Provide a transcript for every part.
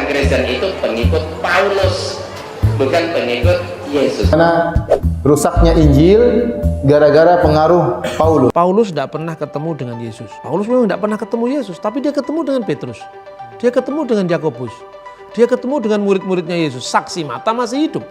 orang Kristen itu pengikut Paulus, bukan pengikut Yesus. Karena rusaknya Injil gara-gara pengaruh Paulus. Paulus tidak pernah ketemu dengan Yesus. Paulus memang tidak pernah ketemu Yesus, tapi dia ketemu dengan Petrus. Dia ketemu dengan Yakobus. Dia ketemu dengan murid-muridnya Yesus. Saksi mata masih hidup.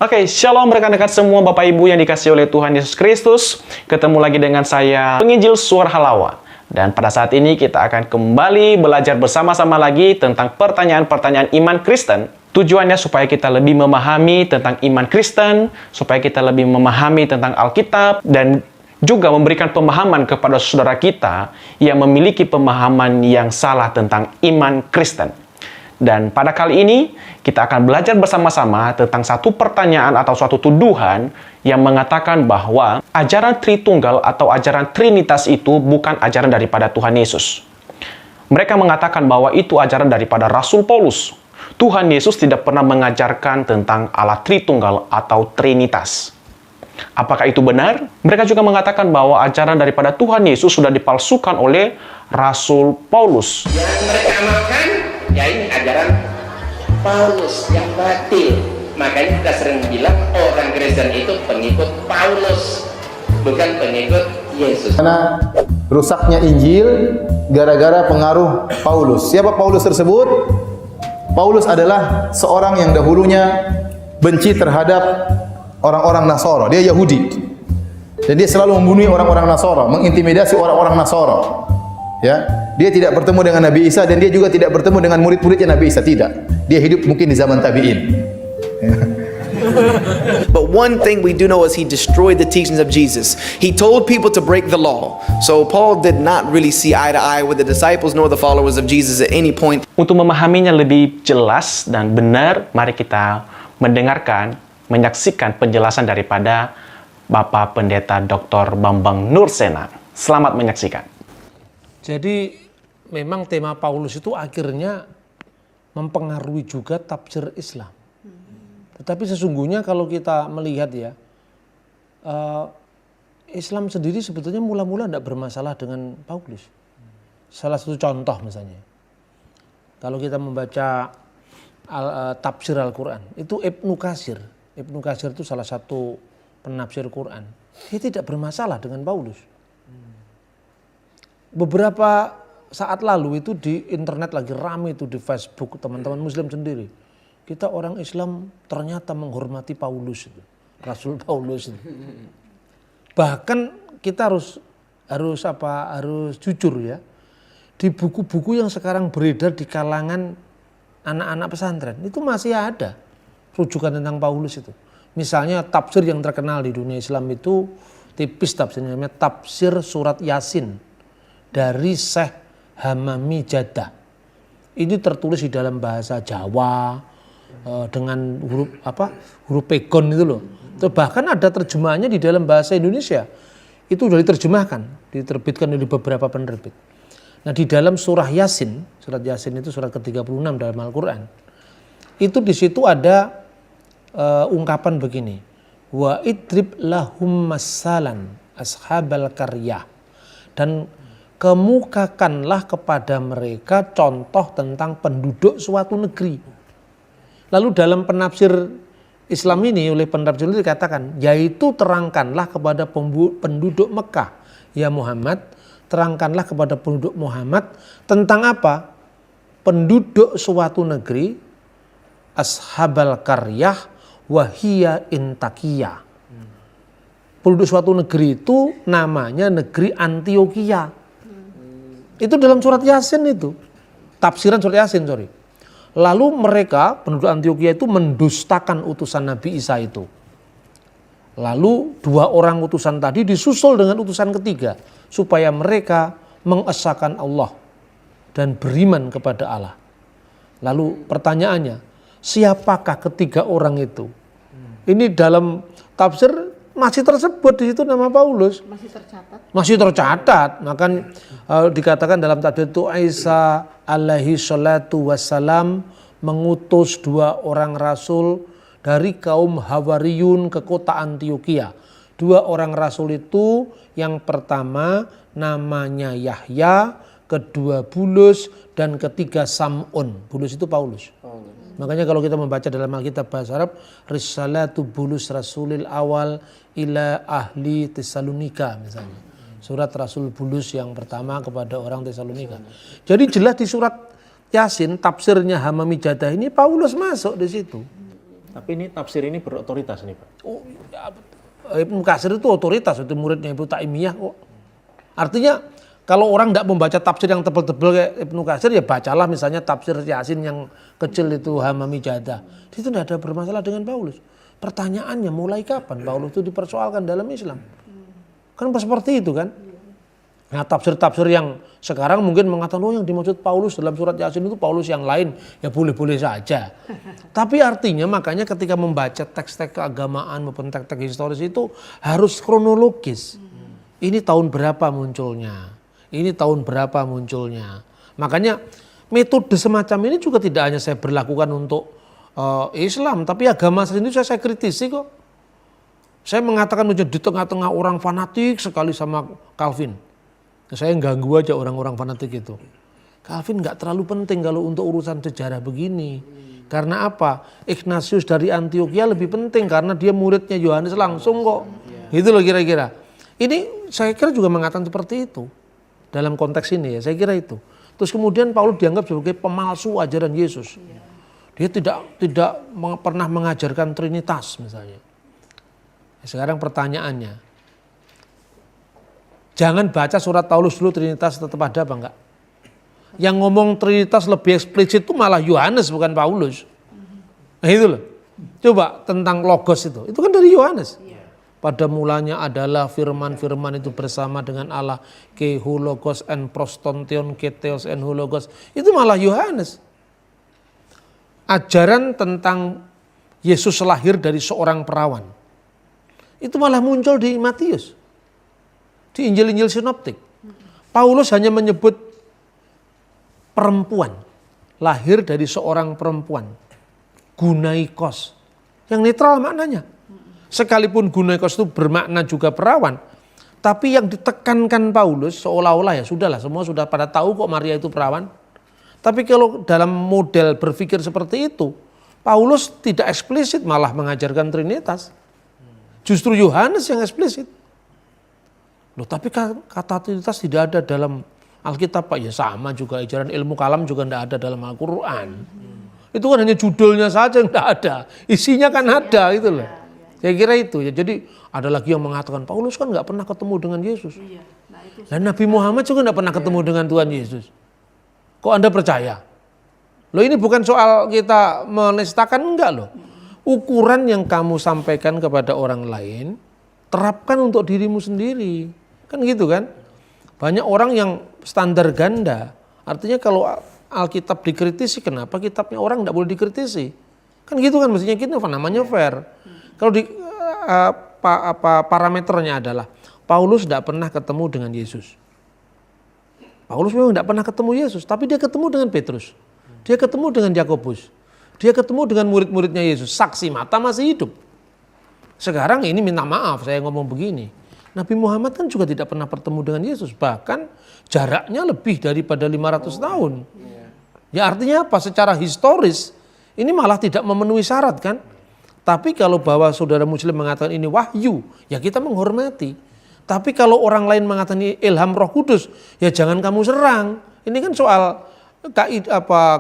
Oke, shalom rekan-rekan semua Bapak Ibu yang dikasihi oleh Tuhan Yesus Kristus. Ketemu lagi dengan saya, penginjil Suara Halawa. Dan pada saat ini kita akan kembali belajar bersama-sama lagi tentang pertanyaan-pertanyaan iman Kristen. Tujuannya supaya kita lebih memahami tentang iman Kristen, supaya kita lebih memahami tentang Alkitab, dan juga memberikan pemahaman kepada saudara kita yang memiliki pemahaman yang salah tentang iman Kristen. Dan pada kali ini, kita akan belajar bersama-sama tentang satu pertanyaan atau suatu tuduhan yang mengatakan bahwa ajaran Tritunggal atau ajaran Trinitas itu bukan ajaran daripada Tuhan Yesus. Mereka mengatakan bahwa itu ajaran daripada Rasul Paulus. Tuhan Yesus tidak pernah mengajarkan tentang Allah Tritunggal atau Trinitas. Apakah itu benar? Mereka juga mengatakan bahwa ajaran daripada Tuhan Yesus sudah dipalsukan oleh Rasul Paulus. Yang mereka amalkan, ya ini ajaran Paulus yang batil. Makanya kita sering bilang orang Kristen itu pengikut Paulus, bukan pengikut Yesus. Karena rusaknya Injil gara-gara pengaruh Paulus. Siapa Paulus tersebut? Paulus adalah seorang yang dahulunya benci terhadap orang-orang Nasara. Dia Yahudi. Dan dia selalu membunuh orang-orang Nasara, mengintimidasi orang-orang Nasara. Ya, dia tidak bertemu dengan Nabi Isa dan dia juga tidak bertemu dengan murid-muridnya Nabi Isa, tidak. Dia hidup mungkin di zaman tabi'in. But one thing we do know is he destroyed the teachings of Jesus. He told people to break the law. So Paul did not really see eye to eye with the disciples nor the followers of Jesus at any point. Untuk memahaminya lebih jelas dan benar, mari kita mendengarkan, menyaksikan penjelasan daripada Bapak Pendeta Dr. Bambang Nursena. Selamat menyaksikan. Jadi memang tema Paulus itu akhirnya mempengaruhi juga tafsir Islam. Tetapi sesungguhnya kalau kita melihat ya, Islam sendiri sebetulnya mula-mula tidak bermasalah dengan Paulus. Salah satu contoh misalnya, kalau kita membaca tafsir Al-Quran, itu Ibnu Katsir. Ibnu Katsir itu salah satu penafsir Quran. Dia tidak bermasalah dengan Paulus. Beberapa saat lalu itu di internet lagi ramai itu di Facebook teman-teman Muslim sendiri. Kita orang Islam ternyata menghormati Paulus itu, Rasul Paulus itu. Bahkan kita harus jujur ya. Di buku-buku yang sekarang beredar di kalangan anak-anak pesantren itu masih ada rujukan tentang Paulus itu. Misalnya tafsir yang terkenal di dunia Islam itu tipis tafsirnya, namanya tafsir surat Yasin dari Syekh Hamami Jaddah. Ini tertulis di dalam bahasa Jawa dengan huruf pegon itu loh. Bahkan ada terjemahannya di dalam bahasa Indonesia. Itu sudah diterjemahkan, diterbitkan oleh beberapa penerbit. Nah, di dalam surah Yasin, surat Yasin itu surat ke-36 dalam Al-Qur'an. Itu di situ ada ungkapan begini. Wa idrib lahum masalan ashabal qaryah. Dan kemukakanlah kepada mereka contoh tentang penduduk suatu negeri. Lalu dalam penafsir Islam ini oleh penafsir itu dikatakan, yaitu terangkanlah kepada penduduk Mekah, ya Muhammad, terangkanlah kepada penduduk Muhammad tentang apa? Penduduk suatu negeri, ashabal qaryah wahiyya intakiyah. Penduduk suatu negeri itu namanya negeri Antioquia. Itu dalam surat Yasin itu. Tafsiran surat Yasin, sorry. Lalu mereka, penduduk Antioquia itu mendustakan utusan Nabi Isa itu. Lalu dua orang utusan tadi disusul dengan utusan ketiga. Supaya mereka mengesahkan Allah dan beriman kepada Allah. Lalu pertanyaannya, siapakah ketiga orang itu? Ini dalam tafsir masih tersebut di situ nama Paulus. Masih tercatat. Maka dikatakan dalam tafsir itu Isa alaihi salatu wassalam mengutus dua orang rasul dari kaum Hawariyun ke kota Antioquia. Dua orang rasul itu, yang pertama namanya Yahya, kedua Bulus, dan ketiga Sam'un. Bulus itu Paulus. Makanya kalau kita membaca dalam Alkitab bahasa Arab, Risalatu Bulus Rasulil Awal ila ahli Tesalonika misalnya. Surat Rasul Bulus yang pertama kepada orang Tesalonika. Jadi jelas di surat Yasin, tafsirnya Hamami Jadah ini Paulus masuk di situ. Tapi ini tafsir ini berotoritas nih Pak. Oh, ya, Ibnu Katsir itu otoritas, itu muridnya Ibnu Taimiyah kok. Artinya kalau orang tidak membaca tafsir yang tebal-tebal kayak Ibnu Katsir, ya bacalah misalnya tafsir Yasin yang kecil itu Hamami Jadah. Itu tidak ada bermasalah dengan Paulus. Pertanyaannya mulai kapan Paulus itu dipersoalkan dalam Islam? Kan seperti itu kan? Nah, tafsir-tafsir yang sekarang mungkin mengatakan yang dimaksud Paulus dalam surat Yasin itu Paulus yang lain, ya boleh-boleh saja. Tapi artinya makanya ketika membaca teks-teks keagamaan maupun teks-teks historis itu harus kronologis. Ini tahun berapa munculnya? Ini tahun berapa munculnya? Makanya metode semacam ini juga tidak hanya saya berlakukan untuk Islam, tapi agama sendiri saya kritisi kok. Saya mengatakan di tengah-tengah orang fanatik sekali sama Calvin. Saya ganggu aja orang-orang fanatik itu. Calvin nggak terlalu penting kalau untuk urusan sejarah begini. Karena apa? Ignatius dari Antioquia lebih penting karena dia muridnya Yohanes langsung kok. Gitu loh kira-kira. Ini saya kira juga mengatakan seperti itu. Dalam konteks ini ya, saya kira itu. Terus kemudian Paulus dianggap sebagai pemalsu ajaran Yesus. Dia tidak pernah mengajarkan Trinitas misalnya. Sekarang pertanyaannya, jangan baca surat Paulus dulu Trinitas tetap ada apa enggak? Yang ngomong Trinitas lebih eksplisit itu malah Yohanes bukan Paulus. Nah itu loh. Coba tentang logos itu kan dari Yohanes. Pada mulanya adalah firman itu bersama dengan Allah, ke hologos en prostontion ke theos en hologos. Itu malah Yohanes. Ajaran tentang Yesus lahir dari seorang perawan. Itu malah muncul di Matius. Di Injil-Injil sinoptik. Paulus hanya menyebut perempuan. Lahir dari seorang perempuan. Gunaikos. Yang netral maknanya. Sekalipun Gunaikos itu bermakna juga perawan. Tapi yang ditekankan Paulus seolah-olah ya sudahlah semua sudah pada tahu kok Maria itu perawan. Tapi kalau dalam model berpikir seperti itu, Paulus tidak eksplisit malah mengajarkan Trinitas. Justru Yohanes yang eksplisit. Loh, tapi kata Trinitas tidak ada dalam Alkitab Pak. Ya sama juga ajaran ilmu kalam juga tidak ada dalam Al-Quran. Itu kan hanya judulnya saja yang tidak ada. Isinya kan ada gitu loh. Saya kira itu ya. Jadi ada lagi yang mengatakan Paulus kan nggak pernah ketemu dengan Yesus. Dan Nabi Muhammad juga nggak pernah ketemu dengan Tuhan Yesus. Kok Anda percaya? Loh ini bukan soal kita menistakan, enggak loh. Ukuran yang kamu sampaikan kepada orang lain, terapkan untuk dirimu sendiri. Kan gitu kan? Banyak orang yang standar ganda. Artinya kalau Alkitab dikritisi, kenapa kitabnya orang enggak boleh dikritisi? Kan gitu kan mestinya kita namanya fair. Kalau di parameternya adalah Paulus tidak pernah ketemu dengan Yesus. Paulus memang tidak pernah ketemu Yesus, tapi dia ketemu dengan Petrus. Dia ketemu dengan Yakobus. Dia ketemu dengan murid-muridnya Yesus. Saksi mata masih hidup. Sekarang ini minta maaf saya ngomong begini. Nabi Muhammad kan juga tidak pernah bertemu dengan Yesus. Bahkan jaraknya lebih daripada 500 tahun. Ya artinya apa? Secara historis ini malah tidak memenuhi syarat kan. Tapi kalau bahwa saudara muslim mengatakan ini wahyu, ya kita menghormati. Tapi kalau orang lain mengatakan ini ilham Roh Kudus, ya jangan kamu serang. Ini kan soal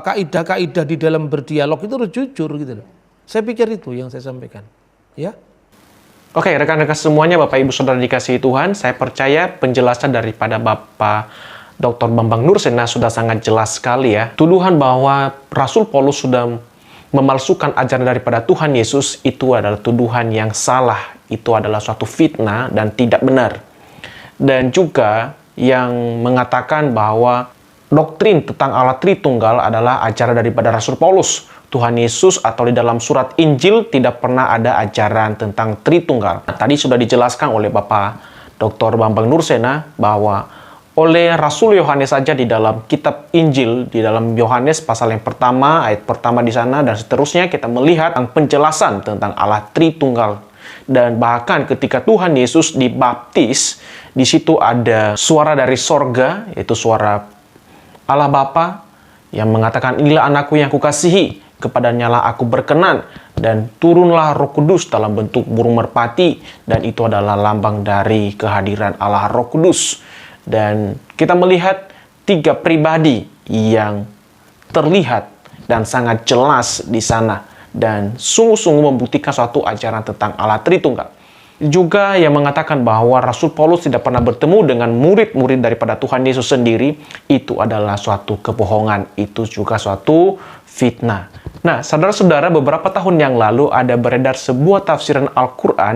kaidah-kaidah di dalam berdialog itu harus jujur gitu loh. Saya pikir itu yang saya sampaikan. Ya. Oke, rekan-rekan semuanya, Bapak Ibu Saudara dikasihi Tuhan, saya percaya penjelasan daripada Bapak Dr. Bambang Nursena sudah sangat jelas sekali ya. Tuduhan bahwa Rasul Paulus sudah memalsukan ajaran daripada Tuhan Yesus itu adalah tuduhan yang salah. Itu adalah suatu fitnah dan tidak benar. Dan juga yang mengatakan bahwa doktrin tentang Allah Tritunggal adalah ajaran daripada Rasul Paulus. Tuhan Yesus atau di dalam surat Injil tidak pernah ada ajaran tentang Tritunggal. Tadi sudah dijelaskan oleh Bapak Dr. Bambang Nursena bahwa oleh Rasul Yohanes saja di dalam kitab Injil, di dalam Yohanes pasal yang pertama, ayat pertama di sana dan seterusnya kita melihat penjelasan tentang Allah Tritunggal. Dan bahkan ketika Tuhan Yesus dibaptis, di situ ada suara dari sorga, yaitu suara Allah Bapa yang mengatakan, inilah anakku yang kukasihi, kepadanya lah aku berkenan. Dan turunlah Roh Kudus dalam bentuk burung merpati, dan itu adalah lambang dari kehadiran Allah Roh Kudus. Dan kita melihat 3 pribadi yang terlihat dan sangat jelas di sana, dan sungguh-sungguh membuktikan suatu ajaran tentang Allah Tritunggal. Juga yang mengatakan bahwa Rasul Paulus tidak pernah bertemu dengan murid-murid daripada Tuhan Yesus sendiri, itu adalah suatu kebohongan, itu juga suatu fitnah. Nah, saudara-saudara, beberapa tahun yang lalu ada beredar sebuah tafsiran Al-Quran,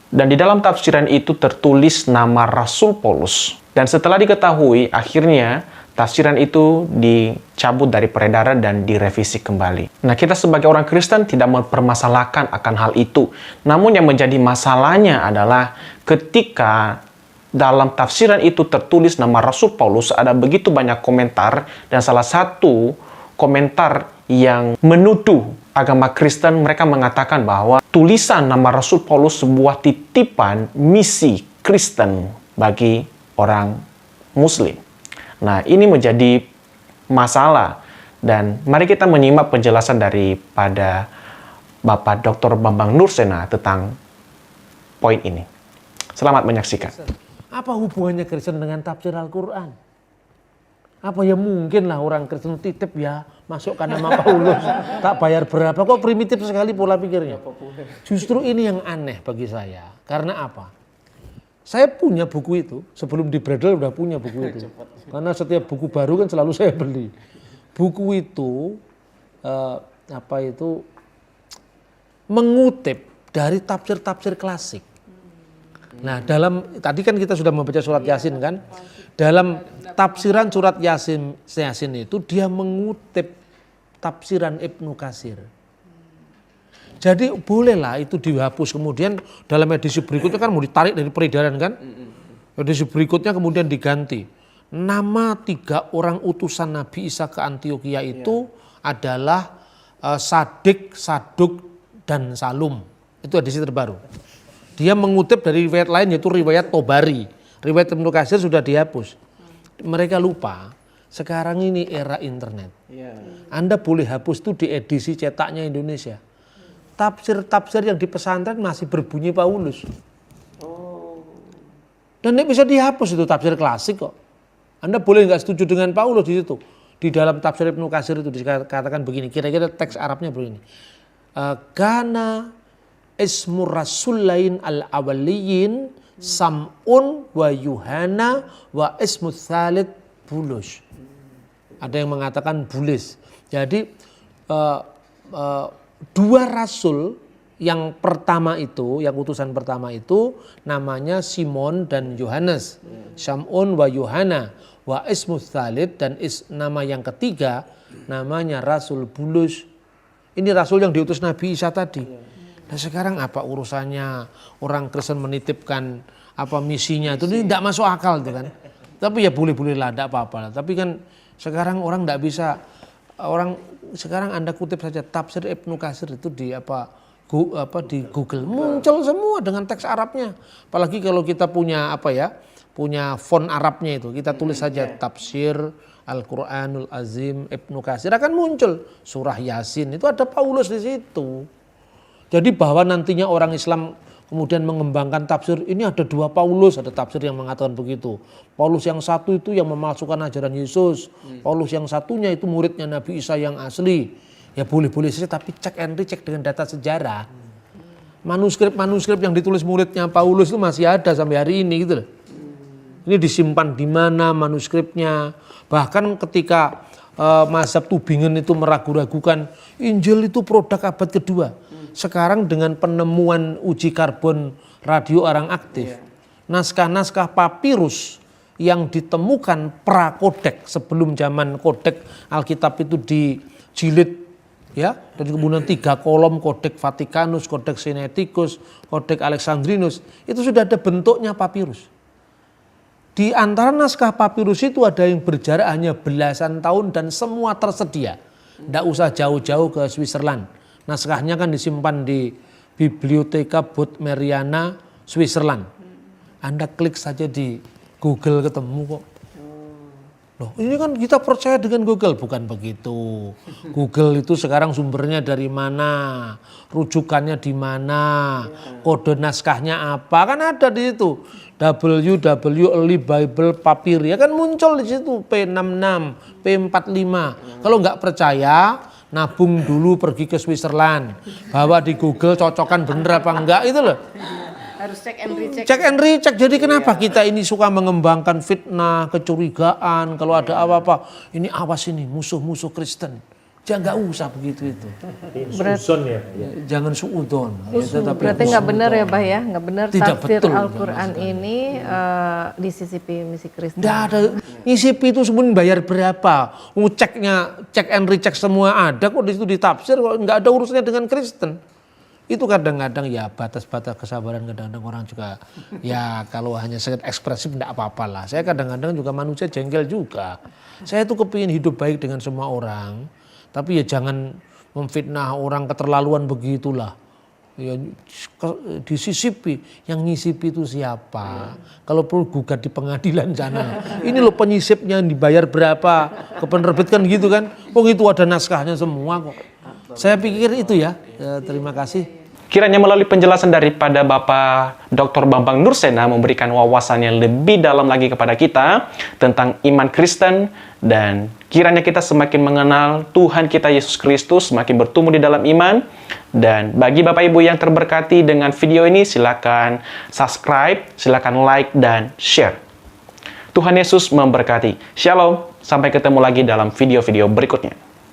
dan di dalam tafsiran itu tertulis nama Rasul Paulus. Dan setelah diketahui, akhirnya tafsiran itu dicabut dari peredaran dan direvisi kembali. Nah, kita sebagai orang Kristen tidak mempermasalahkan akan hal itu. Namun yang menjadi masalahnya adalah ketika dalam tafsiran itu tertulis nama Rasul Paulus, ada begitu banyak komentar, dan salah satu komentar yang menuduh agama Kristen, mereka mengatakan bahwa tulisan nama Rasul Paulus sebuah titipan misi Kristen bagi orang Muslim. Nah, ini menjadi masalah, dan mari kita menyimak penjelasan daripada Bapak Dr. Bambang Nursena tentang poin ini. Selamat menyaksikan. Apa hubungannya Kristen dengan tafsir Al-Quran? Apa ya mungkin lah orang Kristen titip ya masukkan nama Paulus, tak bayar berapa, kok primitif sekali pola pikirnya. Justru ini yang aneh bagi saya. Karena apa? Saya punya buku itu, sebelum di Bredel udah punya buku itu. Karena setiap buku baru kan selalu saya beli. Buku itu mengutip dari tafsir-tafsir klasik. Nah, tadi kan kita sudah membaca surat Yasin kan? Dalam tafsiran surat Yasin itu dia mengutip tafsiran Ibnu Katsir. Jadi bolehlah itu dihapus, kemudian dalam edisi berikutnya kan mau ditarik dari peredaran kan? Edisi berikutnya kemudian diganti. Nama 3 orang utusan Nabi Isa ke Antioquia itu adalah Sadik, Saduk, dan Salum. Itu edisi terbaru. Dia mengutip dari riwayat lain yaitu riwayat Tobari. Riwayat Ibnu Katsir sudah dihapus. Mereka lupa sekarang ini era internet. Anda boleh hapus itu di edisi cetaknya Indonesia. Tafsir-tafsir yang di pesantren masih berbunyi Paulus. Dan ini bisa dihapus itu tafsir klasik kok. Anda boleh nggak setuju dengan Paulus di situ. Di dalam tafsir Ibnu Katsir itu dikatakan begini. Kira-kira teks Arabnya begini. Kana ismur rasulain al-awaliyin Sam'un wa Yuhana wa ismu tsalits Bulus. Ada yang mengatakan Bulis. Jadi 2 rasul yang pertama itu, yang utusan pertama itu namanya Simon dan Yohanes. Sam'un wa Yuhana wa ismu tsalits, dan nama yang ketiga namanya Rasul Bulus. Ini rasul yang diutus Nabi Isa tadi. Nah, sekarang apa urusannya orang Kristen menitipkan apa misinya itu, ini tidak masuk akal itu kan. Tapi ya boleh-boleh lah, tidak apa-apa. Tapi kan sekarang orang tidak bisa, sekarang Anda kutip saja tafsir Ibnu Katsir itu di Google muncul semua dengan teks Arabnya. Apalagi kalau kita punya punya font Arabnya itu, kita tulis saja tafsir Al-Quranul Azim Ibnu Katsir, akan muncul surah Yasin, itu ada Paulus di situ. Jadi bahwa nantinya orang Islam kemudian mengembangkan tafsir, ini ada 2 Paulus, ada tafsir yang mengatakan begitu. Paulus yang satu itu yang memalsukan ajaran Yesus. Paulus yang satunya itu muridnya Nabi Isa yang asli. Ya boleh-boleh saja, tapi cek and recheck dengan data sejarah. Manuskrip yang ditulis muridnya Paulus itu masih ada sampai hari ini gitu loh. Ini disimpan di mana manuskripnya. Bahkan ketika mazhab Tübingen itu meragu-ragukan Injil itu produk abad kedua. Sekarang dengan penemuan uji karbon radio orang aktif, naskah-naskah papirus yang ditemukan prakodek sebelum zaman kodek Alkitab itu dijilid, ya, dan kemudian 3 kolom, kodek Vatikanus, kodek Sinaiticus, kodek Alexandrinus, itu sudah ada bentuknya papirus. Di antara naskah papirus itu ada yang berjarak hanya belasan tahun dan semua tersedia. Tidak usah jauh-jauh ke Switzerland. Naskahnya kan disimpan di Biblioteca Bodmeriana Switzerland. Anda klik saja di Google ketemu kok. Loh, ini kan kita percaya dengan Google, bukan begitu. Google itu sekarang sumbernya dari mana, rujukannya di mana, kode naskahnya apa, kan ada di situ. www Early Bible Papyri, kan muncul di situ P66, P45. Kalau nggak percaya, nabung dulu pergi ke Switzerland, bawa di Google cocokkan bener apa enggak itu loh. Harus cek and recheck. Cek and recheck. Jadi kenapa kita ini suka mengembangkan fitnah, kecurigaan, kalau ada apa-apa, ini awas ini musuh-musuh Kristen. Jangan, nggak usah begitu itu. Jangan suudon. Ya, Berarti nggak benar ya, Bah ya? Nggak benar Tidak tafsir betul. Al-Quran ini disisipi misi Kristen. Nggak ada. Ngisipi itu sebenarnya bayar berapa? Ceknya, cek and recheck semua ada kok di situ ditafsir, kok nggak ada urusannya dengan Kristen. Itu kadang-kadang ya batas-batas kesabaran, kadang-kadang orang juga ya kalau hanya sangat ekspresif enggak apa-apa lah. Saya kadang-kadang juga manusia jengkel juga. Saya tuh kepingin hidup baik dengan semua orang, tapi ya jangan memfitnah orang keterlaluan begitulah. Ya, disisipi, yang ngisipi itu siapa? Kalau perlu gugat di pengadilan sana. Ini loh penyisipnya dibayar berapa? Ke penerbit kan gitu kan? Oh itu ada naskahnya semua kok. Saya pikir itu ya. Terima kasih. Kiranya melalui penjelasan daripada Bapak Dr. Bambang Nursena memberikan wawasan yang lebih dalam lagi kepada kita tentang iman Kristen, dan kiranya kita semakin mengenal Tuhan kita Yesus Kristus, semakin bertumbuh di dalam iman. Dan bagi Bapak Ibu yang terberkati dengan video ini, silakan subscribe, silakan like dan share. Tuhan Yesus memberkati. Shalom, sampai ketemu lagi dalam video-video berikutnya.